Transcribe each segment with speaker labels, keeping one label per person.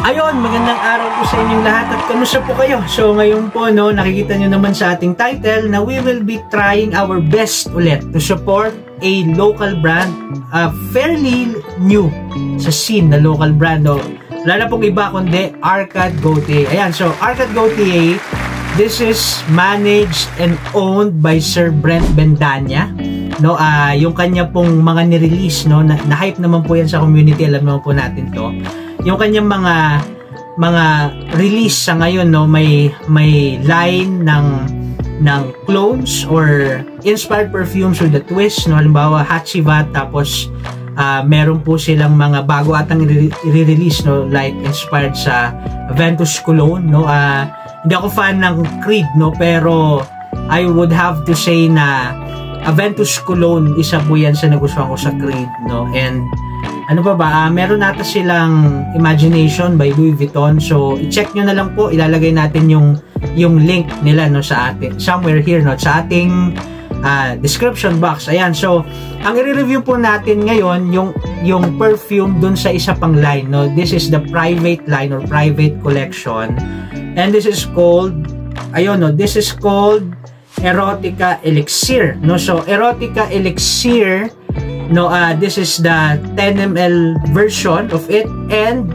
Speaker 1: Ayun, magandang araw po sa inyong lahat at kamusta po kayo? So ngayon po, no, nakikita nyo naman sa ating title na we will be trying our best ulit to support a local brand, fairly new sa scene na local brand, no? Wala na pong iba kundi Arcade Gautier. Ayan, so Arcade Gautier, this is managed and owned by Sir Brent Bendanya, no? Yung kanya pong mga nirelease, no, na-hype naman po yan sa community, alam naman po natin to. Yung kanyang mga release sa ngayon, no, may line ng clones or inspired perfumes with a twist, no, halimbawa Hachivat, tapos meron po silang mga bago atang i-release, no, like inspired sa Ventus Cologne, no. Hindi ako fan ng Creed, no, pero I would have to say na Ventus Cologne, isa po yan sa nagustuhan ko sa Creed, no. And ano pa ba, meron nata silang Imagination by Louis Vuitton. So i-check nyo na lang po, ilalagay natin yung link nila, no, sa atin somewhere here, no, sa ating description box. Ayan, so ang i-review po natin ngayon yung perfume dun sa isa pang line, no. This is the private line or private collection, and this is called, ayun, no, this is called Erotica Elixir, no. So Erotica Elixir, no, this is the 10 ml version of it, and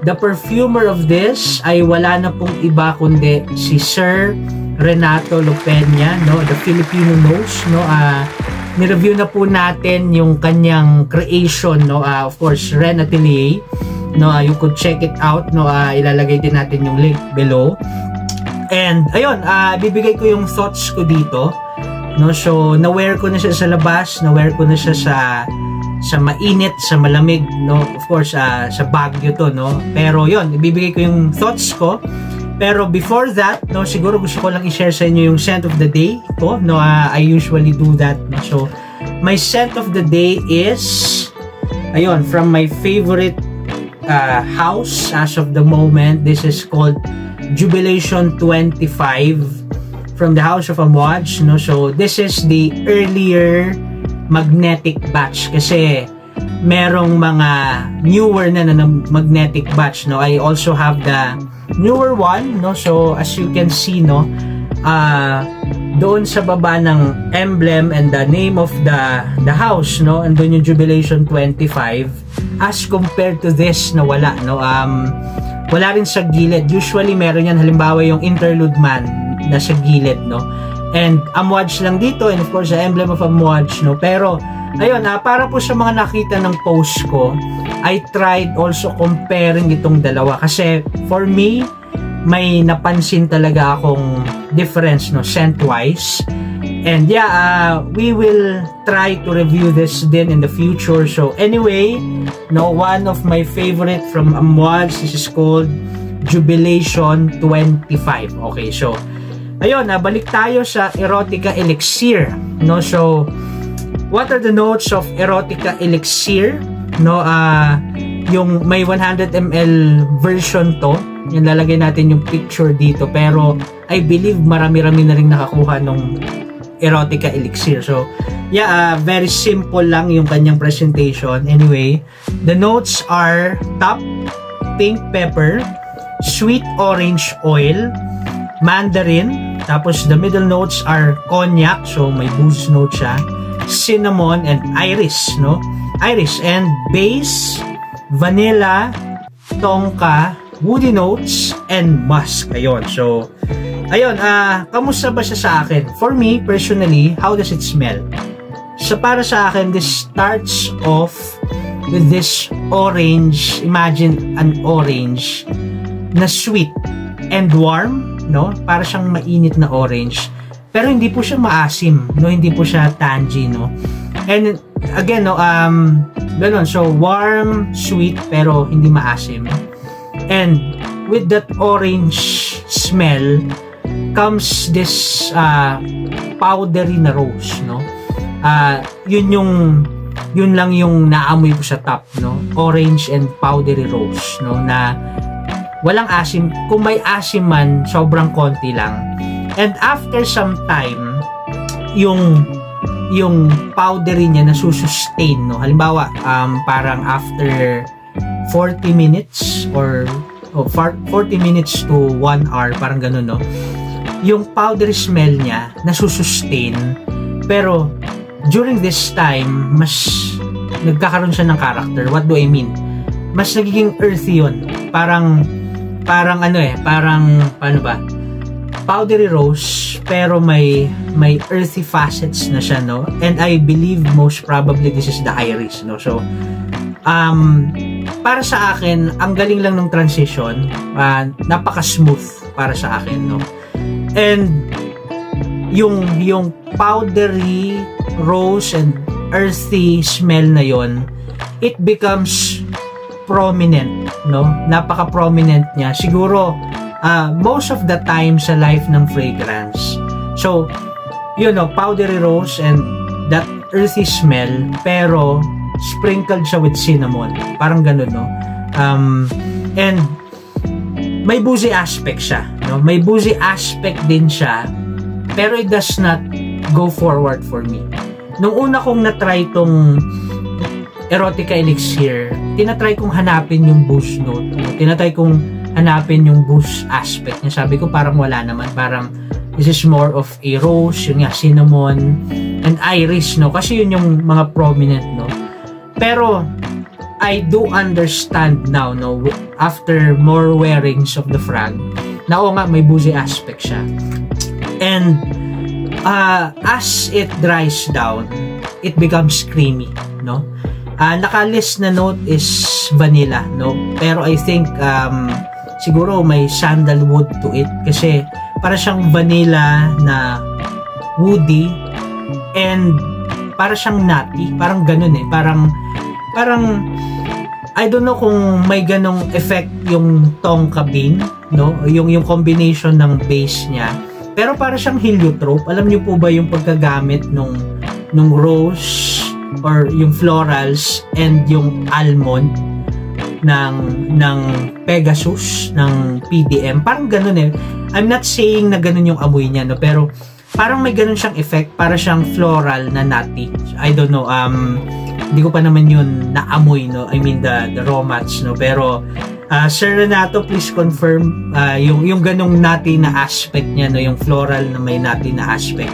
Speaker 1: the perfumer of this ay wala na pong iba kundi si Sir Renato Lopena, no, the Filipino Nose, no. Ni-review na po natin yung kanyang creation, no, of course Ren Atelier, no. You could check it out, no. Ilalagay din natin yung link below, and ayun, bibigay ko yung thoughts ko dito, no. So na-wear ko na siya sa labas, na-wear ko na siya sa mainit, sa malamig, no. Of course sa Baguio to, no. Pero yon, ibibigay ko yung thoughts ko. Pero before that, no, siguro gusto ko lang i-share sa inyo yung scent of the day ko, no. I usually do that, no? So my scent of the day is, ayun, from my favorite house as of the moment. This is called Jubilation 25 from the House of Amouage, no. So this is the earlier magnetic batch kasi merong mga newer na magnetic batch, no. I also have the newer one, no. So as you can see, no, doon sa baba ng emblem and the name of the house, no, andun yung Jubilation 25 as compared to this na wala, no. Wala rin sa gilid. Usually meron yan, halimbawa yung Interlude Man nasa gilid, no. And Amouage lang dito, and of course the emblem of Amouage, no. Pero ayun, para po sa mga nakita ng post ko, I tried also comparing itong dalawa kasi for me may napansin talaga akong difference, no, scent wise. And yeah, we will try to review this din in the future. So anyway, no, one of my favorite from Amouage, this is called Jubilation 25. Okay, so ayun, balik tayo sa Erotica Elixir, no. So what are the notes of Erotica Elixir, no? Yung may 100 ml version to, yung lalagay natin yung picture dito, pero I believe marami-rami na rin nakakuha nung Erotica Elixir. So yeah, very simple lang yung kanyang presentation. Anyway, the notes are top pink pepper, sweet orange oil, mandarin, tapos the middle notes are cognac, so may booze note siya, cinnamon, and iris, no. Iris, and base, vanilla, tonka, woody notes, and musk. Ayun, so ayun, kamusta ba siya sa akin? For me personally, how does it smell? So para sa akin, this starts off with this orange. Imagine an orange na sweet and warm, no? Para siyang mainit na orange, pero hindi po siya maasim, no. Hindi po siya tangy, no. And again, no, ganun, so warm, sweet, pero hindi maasim. And with that orange smell comes this powdery na rose, no. Yun lang yung naamoy ko sa top, no. Orange and powdery rose, no, na walang asim. Kung may asim man, sobrang konti lang. And after some time, yung powdery niya nasusustain, no. Halimbawa, parang after 40 minutes or 40 minutes to 1 hour, parang ganun, no? Yung powdery smell niya nasusustain, pero during this time mas nagkakaroon siya ng character. What do I mean? Mas nagiging earthy yun. Parang paano ba? Powdery rose, pero may earthy facets na siya, no? And I believe most probably this is the iris, no? So para sa akin, ang galing lang ng transition, napaka-smooth para sa akin, no? And yung powdery rose and earthy smell na yon, it becomes prominent, no? Napaka-prominent niya. Siguro most of the time sa life ng fragrance. So, powdery rose and that earthy smell, pero sprinkled siya with cinnamon. Parang ganun, no? And may boozy aspect siya, no? May boozy aspect din siya, pero it does not go forward for me. Nung una kong na-try tong Erotica Elixir, tinatry kong hanapin yung booze note. Tinatry kong hanapin yung booze aspect niya. Sabi ko parang wala naman. Parang this is more of a rose, yun nga, cinnamon, and iris, no? Kasi yun yung mga prominent, no? Pero I do understand now, no? After more wearings of the frag, na oo nga, may boozy aspect siya. And as it dries down, it becomes creamy, no? Naka-list na note is vanilla, no? Pero I think siguro may sandalwood to it kasi para siyang vanilla na woody and para siyang nutty, parang ganun, parang I don't know kung may ganong effect yung tonka bean, no? Yung combination ng base niya. Pero para siyang heliotrope. Alam niyo po ba yung pagkagamit nung rose or yung florals and yung almond ng Pegasus, ng PDM? Parang ganun eh. I'm not saying na ganun yung amoy niya, no? Pero parang may ganun siyang effect. Para siyang floral na nutty. I don't know. Hindi ko pa naman yun naamoy, no? I mean the aromats, no? Pero Sir Renato, please confirm yung ganong nutty na aspect niya, no? Yung floral na may nutty na aspect,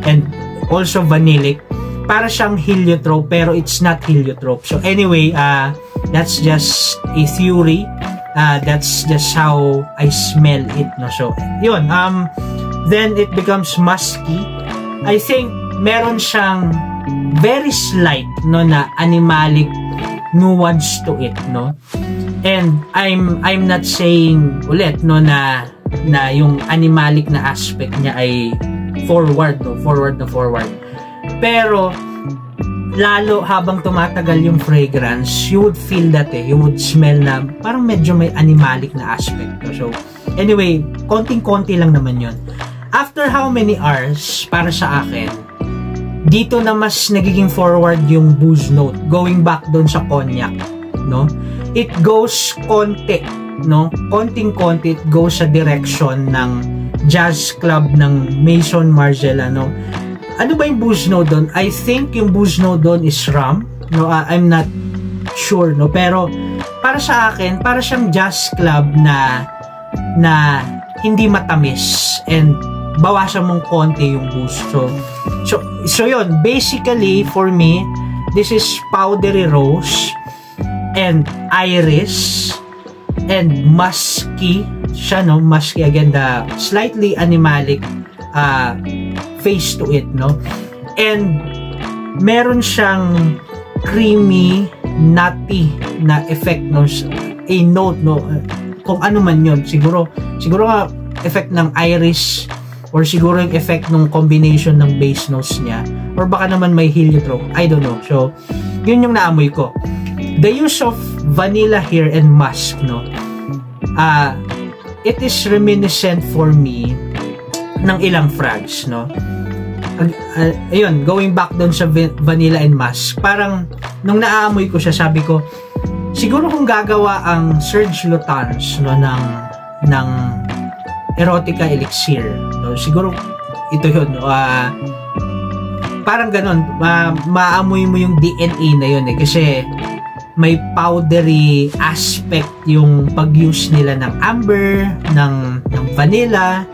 Speaker 1: and also vanillic. Para siyang heliotrope, pero it's not heliotrope. So anyway, that's just a theory. That's just how I smell it, no? So yun, then it becomes musky. I think meron siyang very slight, no, na animalic nuance to it, no? And I'm not saying ulit, no, na yung animalic na aspect niya ay forward, no, forward. Pero lalo habang tumatagal yung fragrance, you would feel that, you would smell na parang medyo may animalic na aspect, no? So anyway, konting-konti lang naman yun. After how many hours, para sa akin, dito na mas nagiging forward yung booze note, going back doon sa cognac, no? It goes konti, no? Konting-konti, it goes sa direction ng jazz club ng Maison Margiela, no? Ano ba yung booze note doon? I think yung booze note doon is rum, no? I'm not sure, no? Pero para sa akin, para siyang jazz club na hindi matamis and bawasan mong konti yung booze. So yun, basically for me, this is powdery rose and iris and musky siya, no? Musky again, the slightly animalic face to it, no? And meron siyang creamy, nutty na effect, no? A note, no? Kung ano man yun, siguro nga effect ng iris, or siguro yung effect ng combination ng base notes niya, or baka naman may heliotrope, I don't know. So yun yung naamoy ko. The use of vanilla here and musk, no? It is reminiscent for me ng ilang frags, no? Ayun, going back doon sa vanilla and musk, parang nung naaamoy ko siya, sabi ko, siguro kung gagawa ang Serge Lutens, no, ng Erotica Elixir, no, siguro ito yun, no? Parang ganon, maamoy mo yung DNA na yun, kasi may powdery aspect yung pag-use nila ng amber, ng vanilla,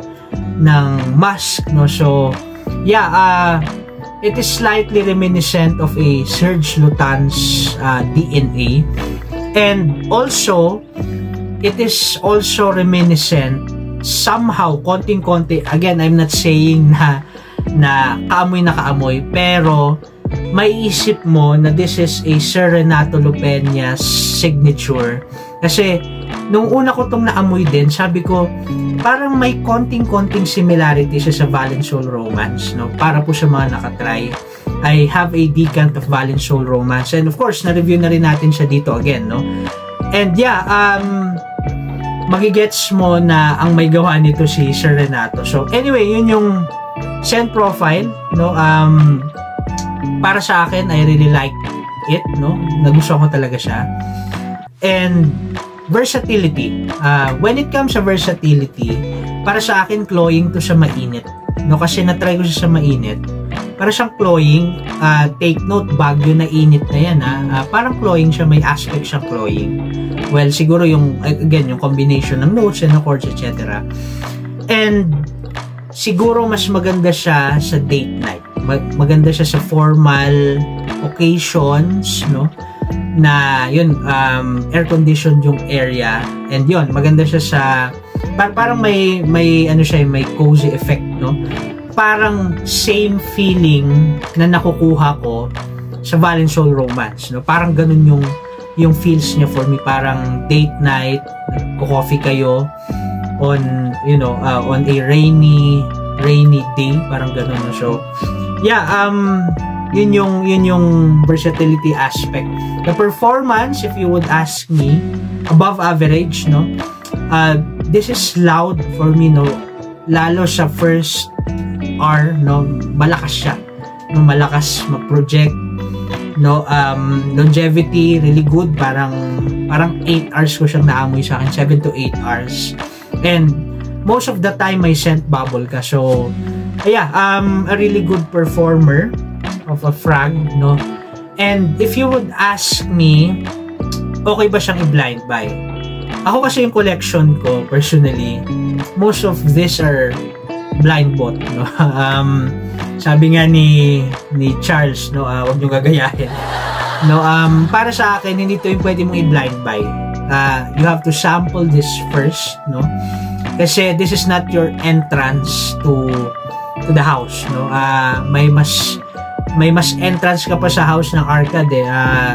Speaker 1: ng musk, no? So yeah, it is slightly reminiscent of a Serge Lutens DNA, and also it is also reminiscent somehow, konting-konti. Again, I'm not saying na kaamoy, pero maiisip mo na this is a Sir Renato Lupena signature. Kasi nung una ko tong naamoy din, sabi ko parang may konting-konting similarity siya sa Valenzuela Romance, no? Para po sa mga nakatry, I have a decant of Valenzuela Romance, and of course na-review na rin natin siya dito again, no? And yeah, magigets mo na ang may gawa nito si Sir Renato. So anyway, yun yung scent profile, no? Para sa akin, I really like it, no? Nagustuhan ko talaga siya. And versatility. When it comes to versatility, para sa akin, cloying to sa mainit, no? Kasi na-try ko siya sa mainit. Para siyang cloying. Take note, Baguio na init na yan, parang cloying siya, may aspect siyang cloying. Well, siguro yung, again, yung combination ng notes and chords, etc. And siguro mas maganda siya sa date night. Maganda siya sa formal occasions, no? Na yun, air conditioned yung area, and yun, maganda siya sa parang may ano siya, may cozy effect, no? Parang same feeling na nakukuha ko sa Valenzuela Romance, no? Parang ganun yung feels niya for me, parang date night, nagko-coffee kayo on, you know, on a rainy day, parang ganun, no? So yeah, yun yung versatility aspect. The performance, if you would ask me, above average, no? This is loud for me, no? Lalo sa first R, no? Malakas siya, no? Malakas mag-project, no? Longevity, really good. Parang 8 hours ko siyang naamoy sa akin, 7 to 8 hours. And most of the time, may scent bubble ka. So yeah, a really good performer of a frag, no? And if you would ask me, okay ba siyang i-blind buy? Ako kasi yung collection ko, personally, most of these are blind bought, no? Sabi nga ni Charles, no, huwag nyo gagayahin, no? Para sa akin, hindi to yung pwede mong i-blind buy. You have to sample this first, no? Kasi this is not your entrance to the house, no? May mas entrance ka pa sa house ng Arcade,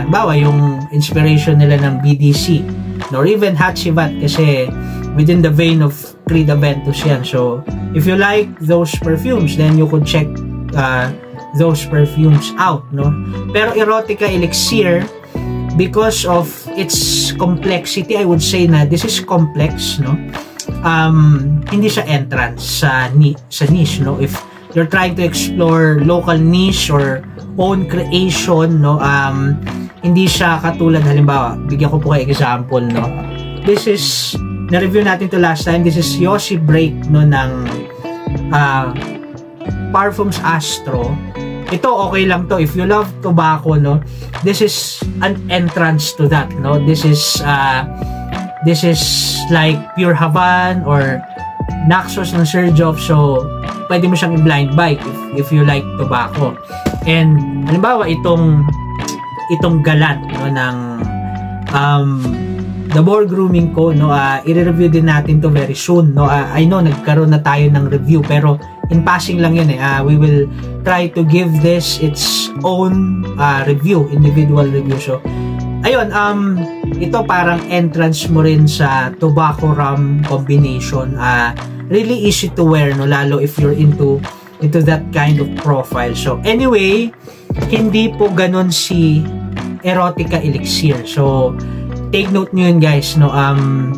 Speaker 1: bawa yung inspiration nila ng BDC, no? Or even Hachivat, kasi within the vein of Creed Aventus yan. So if you like those perfumes, then you could check those perfumes out, no? Pero Erotica Elixir, because of its complexity, I would say na this is complex, no? Hindi siya entrance sa niche, no? If you're trying to explore local niche or own creation, no? Hindi siya katulad, halimbawa, bigyan ko po kayo example, no? This is, na-review natin to last time, this is Yossi Break, no? Ng Parfums Astro. Ito, okay lang to. If you love tobacco, no? This is an entrance to that, no? This is like Pure Havan or Naxos ng Sergioff. So pwede mo siyang i-blind buy if you like tobacco. And halimbawa itong galant, no, ng The More Grooming Co, no, i-review din natin to very soon, no. I know nagkaroon na tayo ng review, pero in passing lang yun, we will try to give this its own review, individual review. So ayun, ito parang entrance mo rin sa tobacco rum combination. Really easy to wear, no, lalo if you're into that kind of profile. So anyway, hindi po ganun si Erotica Elixir. So take note nyo yun, guys, no.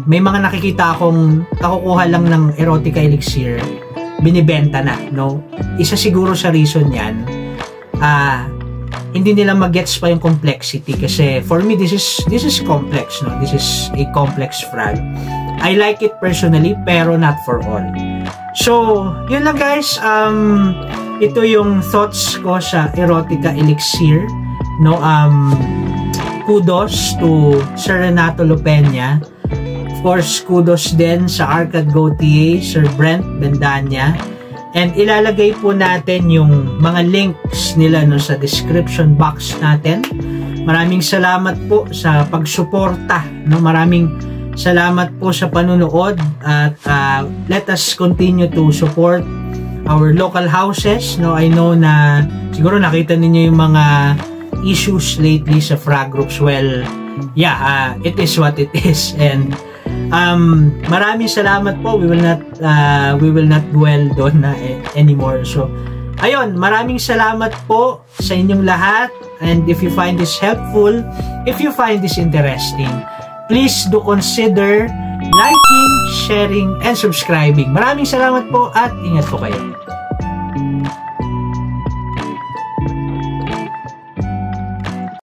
Speaker 1: May mga nakikita akong nakukuha lang ng Erotica Elixir, binibenta na, no. Isa siguro sa reason yan, hindi nila magets pa yung complexity, kasi for me this is complex, no. This is a complex frag. I like it personally, pero not for all. So yun lang, guys. Ito yung thoughts ko sa Erotica Elixir, no. kudos to Sir Renato Lopena. Of course, kudos din sa Arcad Gautier, Sir Brent Bendanya. And ilalagay po natin yung mga links nila no, sa description box natin. Maraming salamat po sa pagsuporta. No? Maraming salamat po sa panunood. At let us continue to support our local houses. No? I know na siguro nakita ninyo yung mga issues lately sa frag groups. Well, yeah, it is what it is. And maraming salamat po. We will not dwell doon na anymore. So ayun, maraming salamat po sa inyong lahat. And if you find this helpful, if you find this interesting, please do consider liking, sharing, and subscribing. Maraming salamat po at ingat po kayo.